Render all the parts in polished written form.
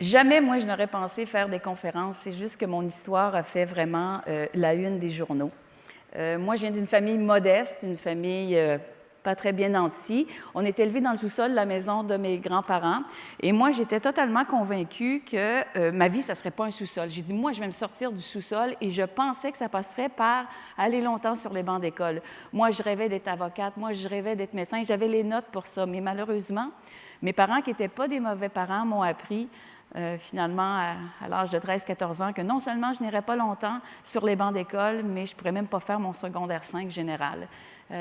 Jamais, moi, je n'aurais pensé faire des conférences. C'est juste que mon histoire a fait vraiment la une des journaux. Moi, je viens d'une famille modeste, une famille pas très bien nantie. On est élevé dans le sous-sol de la maison de mes grands-parents. Et moi, j'étais totalement convaincue que ma vie, ça ne serait pas un sous-sol. J'ai dit, moi, je vais me sortir du sous-sol et je pensais que ça passerait par aller longtemps sur les bancs d'école. Moi, je rêvais d'être avocate. Moi, je rêvais d'être médecin. J'avais les notes pour ça. Mais malheureusement, mes parents, qui n'étaient pas des mauvais parents, m'ont appris finalement, à l'âge de 13-14 ans, que non seulement je n'irais pas longtemps sur les bancs d'école, mais je ne pourrais même pas faire mon secondaire 5 général.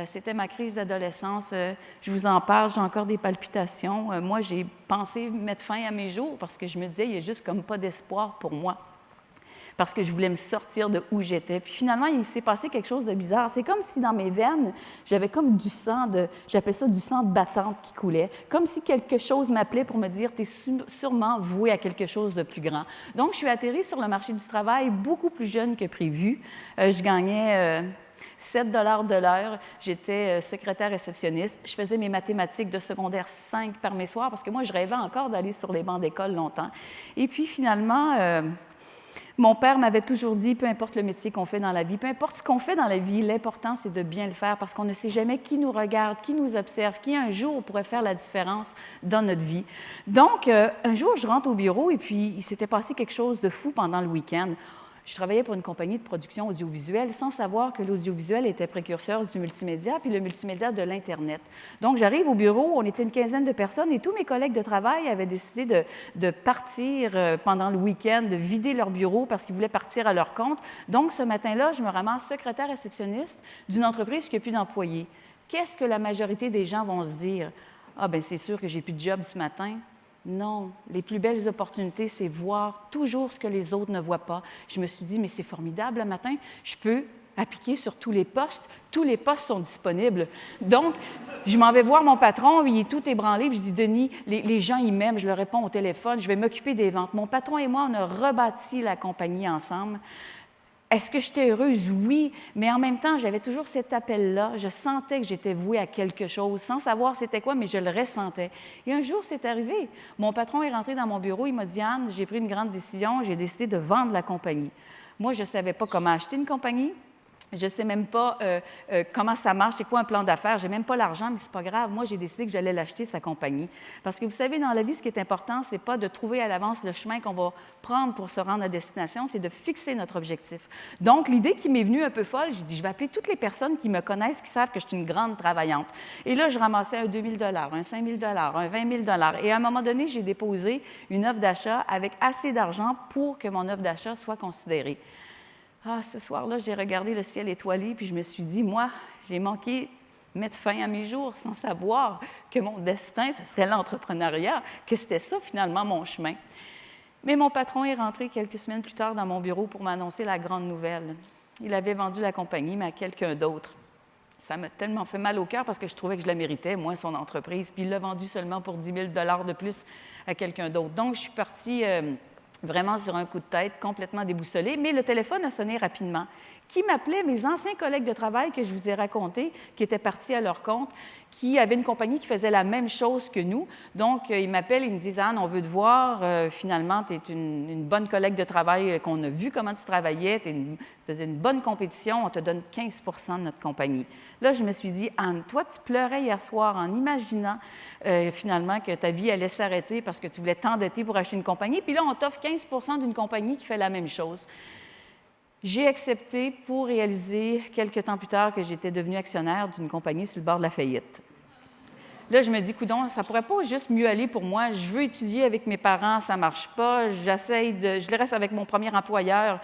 C'était ma crise d'adolescence. Je vous en parle, j'ai encore des palpitations. Moi, j'ai pensé mettre fin à mes jours parce que je me disais, il n'y a juste comme pas d'espoir pour moi. Parce que je voulais me sortir de où j'étais. Puis finalement, il s'est passé quelque chose de bizarre. C'est comme si dans mes veines, j'avais comme du sang j'appelle ça du sang de battante qui coulait, comme si quelque chose m'appelait pour me dire, tu es sûrement voué à quelque chose de plus grand. Donc, je suis atterrie sur le marché du travail beaucoup plus jeune que prévu. Je gagnais 7 $ de l'heure. J'étais secrétaire réceptionniste. Je faisais mes mathématiques de secondaire 5 par mes soirs parce que moi, je rêvais encore d'aller sur les bancs d'école longtemps. Et puis finalement, mon père m'avait toujours dit, peu importe le métier qu'on fait dans la vie, peu importe ce qu'on fait dans la vie, l'important, c'est de bien le faire parce qu'on ne sait jamais qui nous regarde, qui nous observe, qui un jour pourrait faire la différence dans notre vie. Donc, un jour, je rentre au bureau et puis il s'était passé quelque chose de fou pendant le week-end. Je travaillais pour une compagnie de production audiovisuelle sans savoir que l'audiovisuel était précurseur du multimédia, puis le multimédia de l'Internet. Donc, j'arrive au bureau, on était une quinzaine de personnes et tous mes collègues de travail avaient décidé de partir pendant le week-end, de vider leur bureau parce qu'ils voulaient partir à leur compte. Donc, ce matin-là, je me ramasse secrétaire réceptionniste d'une entreprise qui n'a plus d'employés. Qu'est-ce que la majorité des gens vont se dire? Ah, bien, c'est sûr que j'ai plus de job ce matin. Non, les plus belles opportunités, c'est voir toujours ce que les autres ne voient pas. Je me suis dit, mais c'est formidable le matin, je peux appliquer sur tous les postes sont disponibles. Donc, je m'en vais voir mon patron, il est tout ébranlé, puis je dis, Denis, les gens, ils m'aiment, je leur réponds au téléphone, je vais m'occuper des ventes. Mon patron et moi, on a rebâti la compagnie ensemble. Est-ce que j'étais heureuse? Oui, mais en même temps, j'avais toujours cet appel-là. Je sentais que j'étais vouée à quelque chose, sans savoir c'était quoi, mais je le ressentais. Et un jour, c'est arrivé. Mon patron est rentré dans mon bureau, il m'a dit, Anne, j'ai pris une grande décision, j'ai décidé de vendre la compagnie. Moi, je ne savais pas comment acheter une compagnie. Je ne sais même pas comment ça marche, c'est quoi un plan d'affaires. Je n'ai même pas l'argent, mais ce n'est pas grave. Moi, j'ai décidé que j'allais l'acheter, sa compagnie. Parce que vous savez, dans la vie, ce qui est important, ce n'est pas de trouver à l'avance le chemin qu'on va prendre pour se rendre à destination, c'est de fixer notre objectif. Donc, l'idée qui m'est venue un peu folle, j'ai dit, je vais appeler toutes les personnes qui me connaissent, qui savent que je suis une grande travaillante. Et là, je ramassais un 2 000 $, un 5 000 $, un 20 000 $. Et à un moment donné, j'ai déposé une offre d'achat avec assez d'argent pour que mon offre d'achat soit considérée. Ah, ce soir-là, j'ai regardé le ciel étoilé, puis je me suis dit, moi, j'ai manqué mettre fin à mes jours sans savoir que mon destin, ce serait l'entrepreneuriat, que c'était ça, finalement, mon chemin. Mais mon patron est rentré quelques semaines plus tard dans mon bureau pour m'annoncer la grande nouvelle. Il avait vendu la compagnie, mais à quelqu'un d'autre. Ça m'a tellement fait mal au cœur parce que je trouvais que je la méritais, moi, son entreprise, puis il l'a vendu seulement pour 10 000 $ de plus à quelqu'un d'autre. Donc, je suis partie vraiment sur un coup de tête, complètement déboussolée, mais le téléphone a sonné rapidement. Qui m'appelait? Mes anciens collègues de travail que je vous ai racontés, qui étaient partis à leur compte, qui avaient une compagnie qui faisait la même chose que nous. Donc, ils m'appellent, ils me disent, Anne, on veut te voir. Finalement, tu es une bonne collègue de travail, qu'on a vu comment tu travaillais, tu faisais une bonne compétition, on te donne 15 % de notre compagnie. Là, je me suis dit, Anne, toi, tu pleurais hier soir en imaginant finalement que ta vie allait s'arrêter parce que tu voulais t'endetter pour acheter une compagnie. Puis là, on t'offre 15 % d'une compagnie qui fait la même chose. J'ai accepté pour réaliser, quelques temps plus tard, que j'étais devenue actionnaire d'une compagnie sur le bord de la faillite. Là, je me dis, coudonc, ça pourrait pas juste mieux aller pour moi. Je veux étudier avec mes parents, ça marche pas. Je reste avec mon premier employeur.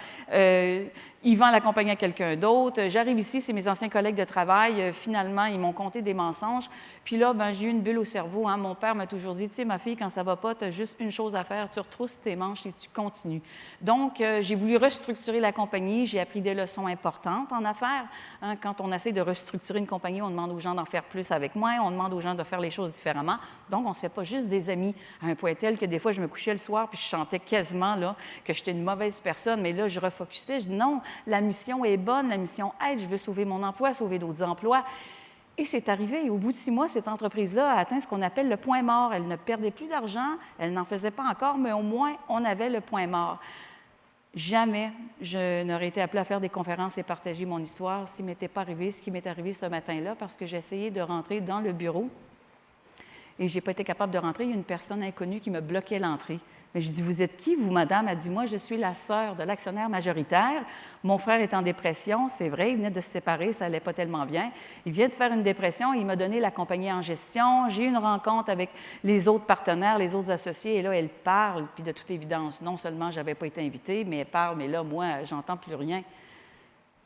Il vend la compagnie à quelqu'un d'autre. J'arrive ici, c'est mes anciens collègues de travail. Finalement, ils m'ont conté des mensonges. Puis là, j'ai eu une bulle au cerveau. Hein. Mon père m'a toujours dit, tu sais, ma fille, quand ça va pas, tu as juste une chose à faire. Tu retrousses tes manches et tu continues. Donc, j'ai voulu restructurer la compagnie. J'ai appris des leçons importantes en affaires. Hein. Quand on essaie de restructurer une compagnie, on demande aux gens d'en faire plus avec moins. On demande aux gens de faire les choses différemment. Donc, on ne se fait pas juste des amis à un point tel que des fois, je me couchais le soir puis je chantais quasiment là, que j'étais une mauvaise personne. Mais là, je refocusais. Je dis non, la mission est bonne, la mission aide. Je veux sauver mon emploi, sauver d'autres emplois. Et c'est arrivé. Et au bout de 6 mois, cette entreprise-là a atteint ce qu'on appelle le point mort. Elle ne perdait plus d'argent, elle n'en faisait pas encore, mais au moins, on avait le point mort. Jamais je n'aurais été appelée à faire des conférences et partager mon histoire s'il ne m'était pas arrivé ce qui m'est arrivé ce matin-là, parce que j'ai essayé de rentrer dans le bureau et je n'ai pas été capable de rentrer. Il y a une personne inconnue qui me bloquait l'entrée. Mais je dis, vous êtes qui, vous, madame? Elle dit, moi, je suis la sœur de l'actionnaire majoritaire. Mon frère est en dépression, c'est vrai, il venait de se séparer, ça n'allait pas tellement bien. Il vient de faire une dépression, il m'a donné la compagnie en gestion. J'ai eu une rencontre avec les autres partenaires, les autres associés, et là, elle parle, puis de toute évidence, non seulement je n'avais pas été invitée, mais elle parle, mais là, moi, j'entends plus rien.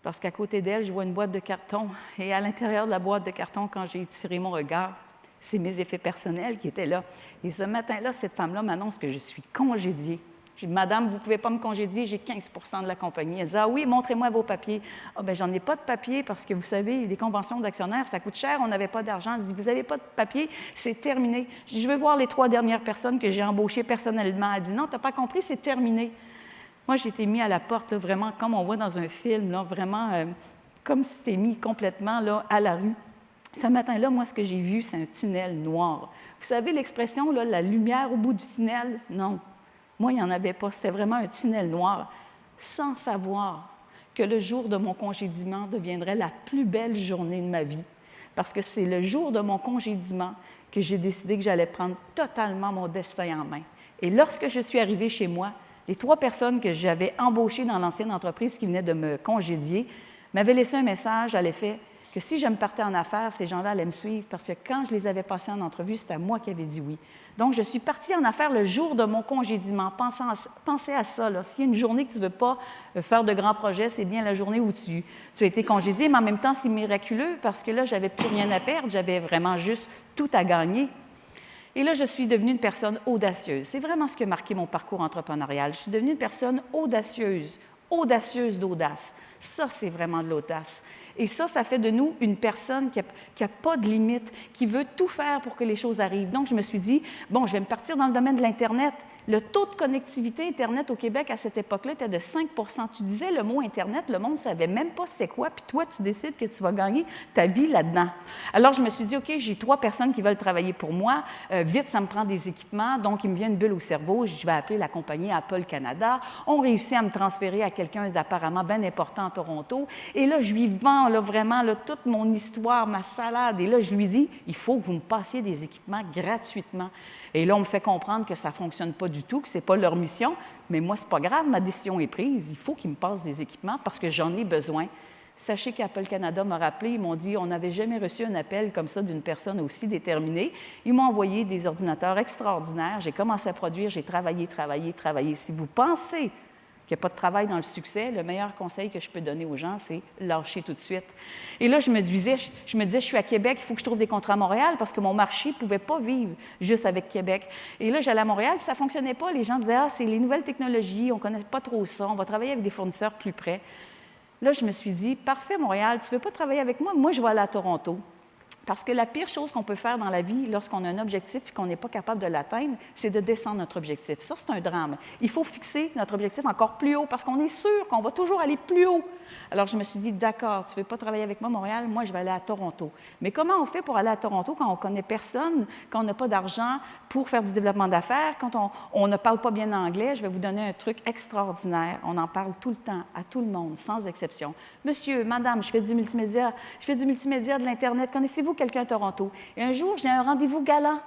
Parce qu'à côté d'elle, je vois une boîte de carton, et à l'intérieur de la boîte de carton, quand j'ai tiré mon regard, c'est mes effets personnels qui étaient là. Et ce matin-là, cette femme-là m'annonce que je suis congédiée. J'ai dit, madame, vous ne pouvez pas me congédier, j'ai 15 de la compagnie. Elle dit, ah oui, montrez-moi vos papiers. Ah bien, j'en ai pas de papiers parce que vous savez, les conventions d'actionnaires, ça coûte cher, on n'avait pas d'argent. Elle dit, vous n'avez pas de papiers, c'est terminé. Je veux voir les 3 dernières personnes que j'ai embauchées personnellement. Elle dit, non, tu n'as pas compris, c'est terminé. Moi, j'ai été mis à la porte, là, vraiment, comme on voit dans un film, là, vraiment, comme si c'était mis complètement là, à la rue. Ce matin-là, moi, ce que j'ai vu, c'est un tunnel noir. Vous savez l'expression, là, la lumière au bout du tunnel? Non. Moi, il n'y en avait pas. C'était vraiment un tunnel noir, sans savoir que le jour de mon congédiement deviendrait la plus belle journée de ma vie. Parce que c'est le jour de mon congédiement que j'ai décidé que j'allais prendre totalement mon destin en main. Et lorsque je suis arrivée chez moi, les 3 personnes que j'avais embauchées dans l'ancienne entreprise qui venaient de me congédier m'avaient laissé un message à l'effet que si je me partais en affaires, ces gens-là allaient me suivre parce que quand je les avais passés en entrevue, c'était moi qui avais dit oui. Donc, je suis partie en affaires le jour de mon congédiement. Pensez à ça. S'il y a une journée que tu ne veux pas faire de grands projets, c'est bien la journée où tu as été congédié, mais en même temps, c'est miraculeux parce que là, je n'avais plus rien à perdre, j'avais vraiment juste tout à gagner. Et là, je suis devenue une personne audacieuse. C'est vraiment ce qui a marqué mon parcours entrepreneurial. Je suis devenue une personne audacieuse, audacieuse d'audace. Ça, c'est vraiment de l'audace. Et ça fait de nous une personne qui n'a pas de limite, qui veut tout faire pour que les choses arrivent. Donc, je me suis dit, bon, je vais me partir dans le domaine de l'Internet. Le taux de connectivité Internet au Québec à cette époque-là était de 5 Tu disais le mot Internet, le monde ne savait même pas c'était quoi, puis toi, tu décides que tu vas gagner ta vie là-dedans. Alors, je me suis dit, OK, j'ai 3 personnes qui veulent travailler pour moi. Vite, ça me prend des équipements, donc il me vient une bulle au cerveau. Je vais appeler la compagnie Apple Canada. On réussit à me transférer à quelqu'un d'apparemment bien important à Toronto. Et là, je lui vends là, vraiment là, toute mon histoire, ma salade. Et là, je lui dis, il faut que vous me passiez des équipements gratuitement. Et là, on me fait comprendre que ça ne fonctionne pas du tout, que ce n'est pas leur mission. Mais moi, ce n'est pas grave, ma décision est prise. Il faut qu'ils me passent des équipements parce que j'en ai besoin. Sachez qu'Apple Canada m'a rappelé, ils m'ont dit, on n'avait jamais reçu un appel comme ça d'une personne aussi déterminée. Ils m'ont envoyé des ordinateurs extraordinaires. J'ai commencé à produire, j'ai travaillé. Si vous pensez qu'il n'y a pas de travail dans le succès, le meilleur conseil que je peux donner aux gens, c'est lâcher tout de suite. Et là, je me disais, je suis à Québec, il faut que je trouve des contrats à Montréal parce que mon marché ne pouvait pas vivre juste avec Québec. Et là, j'allais à Montréal, puis ça ne fonctionnait pas. Les gens disaient, ah, c'est les nouvelles technologies, on ne connaît pas trop ça, on va travailler avec des fournisseurs plus près. Là, je me suis dit, parfait, Montréal, tu ne veux pas travailler avec moi? Moi, je vais aller à Toronto. Parce que la pire chose qu'on peut faire dans la vie lorsqu'on a un objectif et qu'on n'est pas capable de l'atteindre, c'est de descendre notre objectif. Ça, c'est un drame. Il faut fixer notre objectif encore plus haut parce qu'on est sûr qu'on va toujours aller plus haut. Alors, je me suis dit, d'accord, tu ne veux pas travailler avec moi, Montréal, moi, je vais aller à Toronto. Mais comment on fait pour aller à Toronto quand on ne connaît personne, quand on n'a pas d'argent pour faire du développement d'affaires, quand on ne parle pas bien anglais? Je vais vous donner un truc extraordinaire. On en parle tout le temps, à tout le monde, sans exception. Monsieur, madame, je fais du multimédia, de l'Internet. Connaissez-vous quelqu'un à Toronto? Et un jour, j'ai un rendez-vous galant.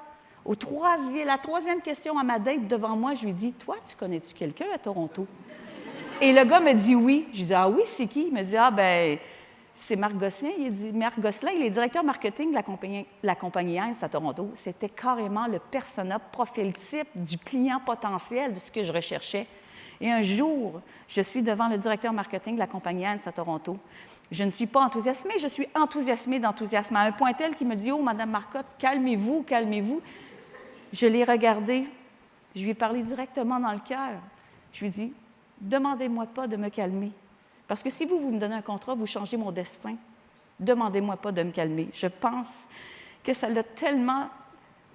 La 3e question à ma date devant moi, je lui dis, toi, tu connais-tu quelqu'un à Toronto? Et le gars me dit oui. Je dis, ah oui, c'est qui? Il me dit, ah ben c'est Marc Gosselin. Il dit, Marc Gosselin, il est directeur marketing de la compagnie Heinz à Toronto. C'était carrément le persona, profil type du client potentiel de ce que je recherchais. Et un jour, je suis devant le directeur marketing de la compagnie Heinz à Toronto. Je ne suis pas enthousiasmée, je suis enthousiasmée d'enthousiasme, à un point tel qu'il me dit, oh, Madame Marcotte, calmez-vous, calmez-vous. Je l'ai regardé, je lui ai parlé directement dans le cœur. Je lui ai dit, demandez-moi pas de me calmer. Parce que si vous me donnez un contrat, vous changez mon destin. Demandez-moi pas de me calmer. Je pense que ça l'a tellement,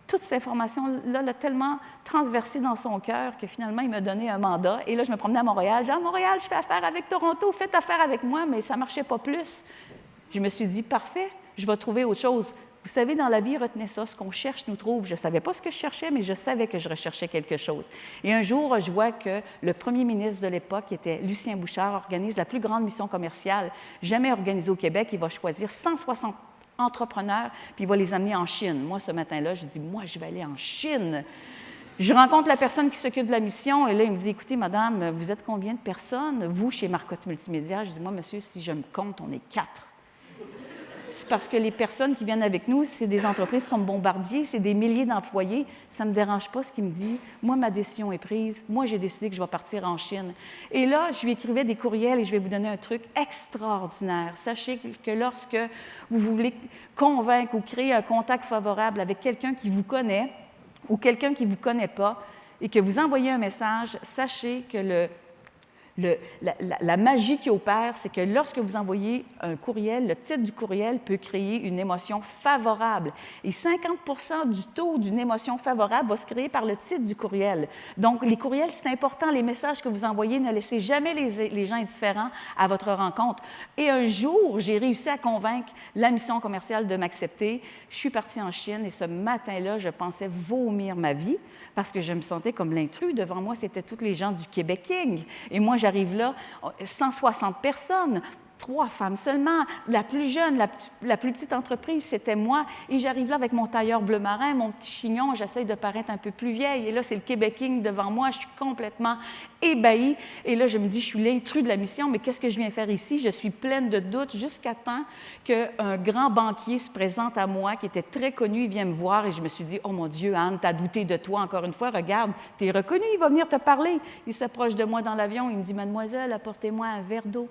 toute cette information-là l'a tellement transversé dans son cœur que finalement, il m'a donné un mandat. Et là, je me promenais à Montréal. J'ai dit, à Montréal, je fais affaire avec Toronto, faites affaire avec moi, mais ça ne marchait pas plus. Je me suis dit, parfait, je vais trouver autre chose. Vous savez, dans la vie, retenez ça, ce qu'on cherche nous trouve. Je ne savais pas ce que je cherchais, mais je savais que je recherchais quelque chose. Et un jour, je vois que le premier ministre de l'époque, qui était Lucien Bouchard, organise la plus grande mission commerciale jamais organisée au Québec. Il va choisir 160 entrepreneurs, puis il va les amener en Chine. Moi, ce matin-là, je dis, moi, je vais aller en Chine. Je rencontre la personne qui s'occupe de la mission, et là, il me dit, écoutez, madame, vous êtes combien de personnes, vous, chez Marcotte Multimédia? Je dis, moi, monsieur, si je me compte, on est 4. C'est parce que les personnes qui viennent avec nous, c'est des entreprises comme Bombardier, c'est des milliers d'employés. Ça ne me dérange pas ce qu'il me dit. Moi, ma décision est prise. Moi, j'ai décidé que je vais partir en Chine. Et là, je lui écrivais des courriels et je vais vous donner un truc extraordinaire. Sachez que lorsque vous voulez convaincre ou créer un contact favorable avec quelqu'un qui vous connaît ou quelqu'un qui ne vous connaît pas et que vous envoyez un message, sachez que la magie qui opère, c'est que lorsque vous envoyez un courriel, le titre du courriel peut créer une émotion favorable. Et 50 du taux d'une émotion favorable va se créer par le titre du courriel. Donc, les courriels, c'est important. Les messages que vous envoyez, ne laissez jamais les gens indifférents à votre rencontre. Et un jour, j'ai réussi à convaincre la mission commerciale de m'accepter. Je suis partie en Chine et ce matin-là, je pensais vomir ma vie parce que je me sentais comme l'intrus. Devant moi, c'était tous les gens du Québec King. Et moi, j'arrive là, 160 personnes, 3 femmes seulement. La plus jeune, la plus petite entreprise, c'était moi. Et j'arrive là avec mon tailleur bleu marin, mon petit chignon, j'essaie de paraître un peu plus vieille. Et là, c'est le Québec King devant moi. Je suis complètement ébahie. Et là, je me dis, je suis l'intrus de la mission, mais qu'est-ce que je viens faire ici? Je suis pleine de doutes jusqu'à temps qu'un grand banquier se présente à moi, qui était très connu, il vient me voir et je me suis dit, oh mon Dieu, Anne, t'as douté de toi encore une fois, regarde, t'es reconnue, il va venir te parler. Il s'approche de moi dans l'avion, il me dit, mademoiselle, apportez-moi un verre d'eau.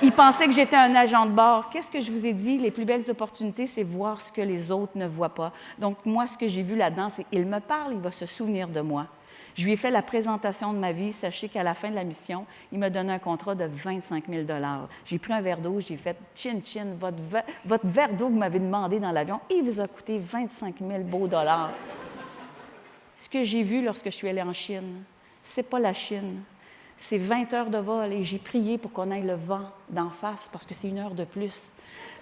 Il pensait que j'étais un agent de bord. Qu'est-ce que je vous ai dit? Les plus belles opportunités, c'est voir ce que les autres ne voient pas. Donc, moi, ce que j'ai vu là-dedans, c'est qu'il me parle, il va se souvenir de moi. Je lui ai fait la présentation de ma vie. Sachez qu'à la fin de la mission, il m'a donné un contrat de 25 000 $. J'ai pris un verre d'eau, j'ai fait « Chin-chin, votre verre d'eau que vous m'avez demandé dans l'avion, il vous a coûté 25 000 beaux dollars. » Ce que j'ai vu lorsque je suis allée en Chine, ce n'est pas la Chine. C'est 20 heures de vol et j'ai prié pour qu'on ait le vent d'en face parce que c'est 1 heure de plus.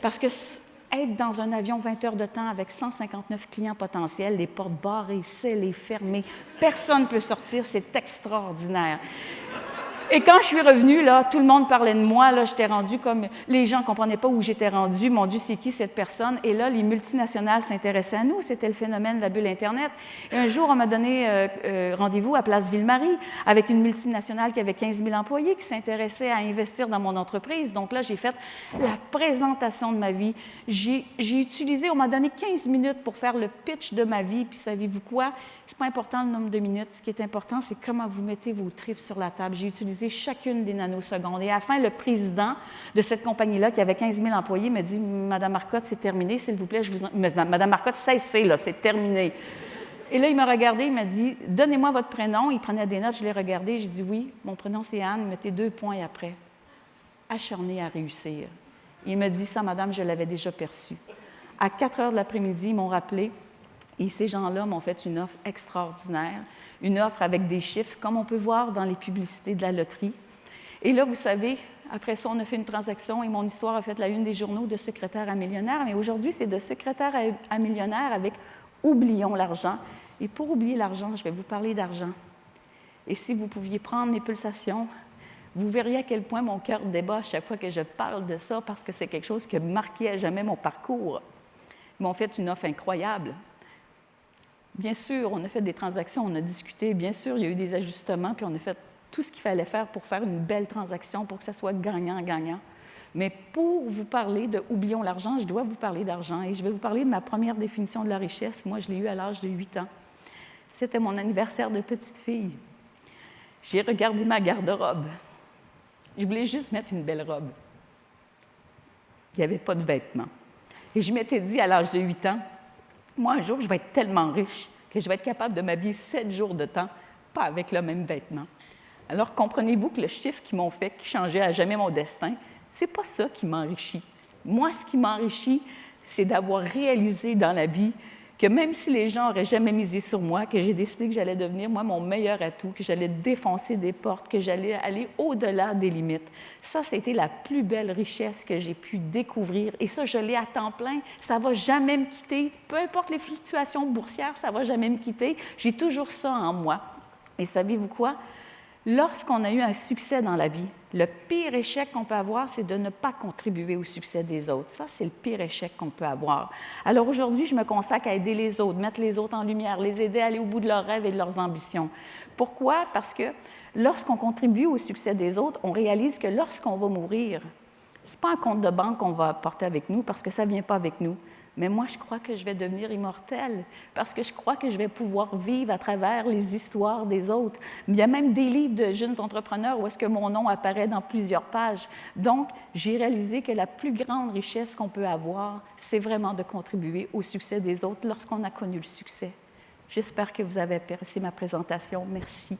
Parce que être dans un avion 20 heures de temps avec 159 clients potentiels, les portes barrées, scellées, fermées, personne ne peut sortir, c'est extraordinaire. Et quand je suis revenue, là, tout le monde parlait de moi. Là, j'étais rendue comme... Les gens ne comprenaient pas où j'étais rendue. Mon Dieu, c'est qui cette personne? Et là, les multinationales s'intéressaient à nous. C'était le phénomène de la bulle Internet. Et un jour, on m'a donné rendez-vous à Place Ville-Marie avec une multinationale qui avait 15 000 employés qui s'intéressait à investir dans mon entreprise. Donc là, j'ai fait la présentation de ma vie. J'ai utilisé... On m'a donné 15 minutes pour faire le pitch de ma vie. Puis savez-vous quoi? C'est pas important le nombre de minutes. Ce qui est important, c'est comment vous mettez vos tripes sur la table. J'ai utilisé chacune des nanosecondes. Et à la fin, le président de cette compagnie-là, qui avait 15 000 employés, me dit « Madame Marcotte, c'est terminé, s'il vous plaît, je vous en... » Madame Marcotte, cessez, là, c'est terminé. Et là, il m'a regardé, il m'a dit « Donnez-moi votre prénom. » Il prenait des notes, je l'ai regardé. J'ai dit « Oui, mon prénom, c'est Anne. » Mettez 2 points après. Acharné à réussir. Il m'a dit « Ça, madame, je l'avais déjà perçu. » À 4 heures de l'après-midi, ils m'ont rappelé. Et ces gens-là m'ont fait une offre extraordinaire, une offre avec des chiffres, comme on peut voir dans les publicités de la loterie. Et là, vous savez, après ça, on a fait une transaction et mon histoire a fait la une des journaux de secrétaire à millionnaire. Mais aujourd'hui, c'est de secrétaire à millionnaire avec « Oublions l'argent ». Et pour oublier l'argent, je vais vous parler d'argent. Et si vous pouviez prendre mes pulsations, vous verriez à quel point mon cœur débat à chaque fois que je parle de ça, parce que c'est quelque chose qui a marqué à jamais mon parcours. Ils m'ont fait une offre incroyable. Bien sûr, on a fait des transactions, on a discuté. Bien sûr, il y a eu des ajustements, puis on a fait tout ce qu'il fallait faire pour faire une belle transaction, pour que ça soit gagnant-gagnant. Mais pour vous parler de « Oublions l'argent », je dois vous parler d'argent. Et je vais vous parler de ma première définition de la richesse. Moi, je l'ai eue à l'âge de 8 ans. C'était mon anniversaire de petite fille. J'ai regardé ma garde-robe. Je voulais juste mettre une belle robe. Il n'y avait pas de vêtements. Et je m'étais dit à l'âge de 8 ans, moi, un jour, je vais être tellement riche que je vais être capable de m'habiller 7 jours de temps, pas avec le même vêtement. Alors, comprenez-vous que le chiffre qu'ils m'ont fait, qui changeait à jamais mon destin, c'est pas ça qui m'enrichit. Moi, ce qui m'enrichit, c'est d'avoir réalisé dans la vie que même si les gens n'auraient jamais misé sur moi, que j'ai décidé que j'allais devenir, moi, mon meilleur atout, que j'allais défoncer des portes, que j'allais aller au-delà des limites. Ça, c'était la plus belle richesse que j'ai pu découvrir. Et ça, je l'ai à temps plein. Ça ne va jamais me quitter. Peu importe les fluctuations boursières, ça ne va jamais me quitter. J'ai toujours ça en moi. Et savez-vous quoi? Lorsqu'on a eu un succès dans la vie, le pire échec qu'on peut avoir, c'est de ne pas contribuer au succès des autres. Ça, c'est le pire échec qu'on peut avoir. Alors aujourd'hui, je me consacre à aider les autres, mettre les autres en lumière, les aider à aller au bout de leurs rêves et de leurs ambitions. Pourquoi? Parce que lorsqu'on contribue au succès des autres, on réalise que lorsqu'on va mourir, ce n'est pas un compte de banque qu'on va porter avec nous parce que ça ne vient pas avec nous. Mais moi, je crois que je vais devenir immortelle parce que je crois que je vais pouvoir vivre à travers les histoires des autres. Il y a même des livres de jeunes entrepreneurs où est-ce que mon nom apparaît dans plusieurs pages. Donc, j'ai réalisé que la plus grande richesse qu'on peut avoir, c'est vraiment de contribuer au succès des autres lorsqu'on a connu le succès. J'espère que vous avez apprécié ma présentation. Merci.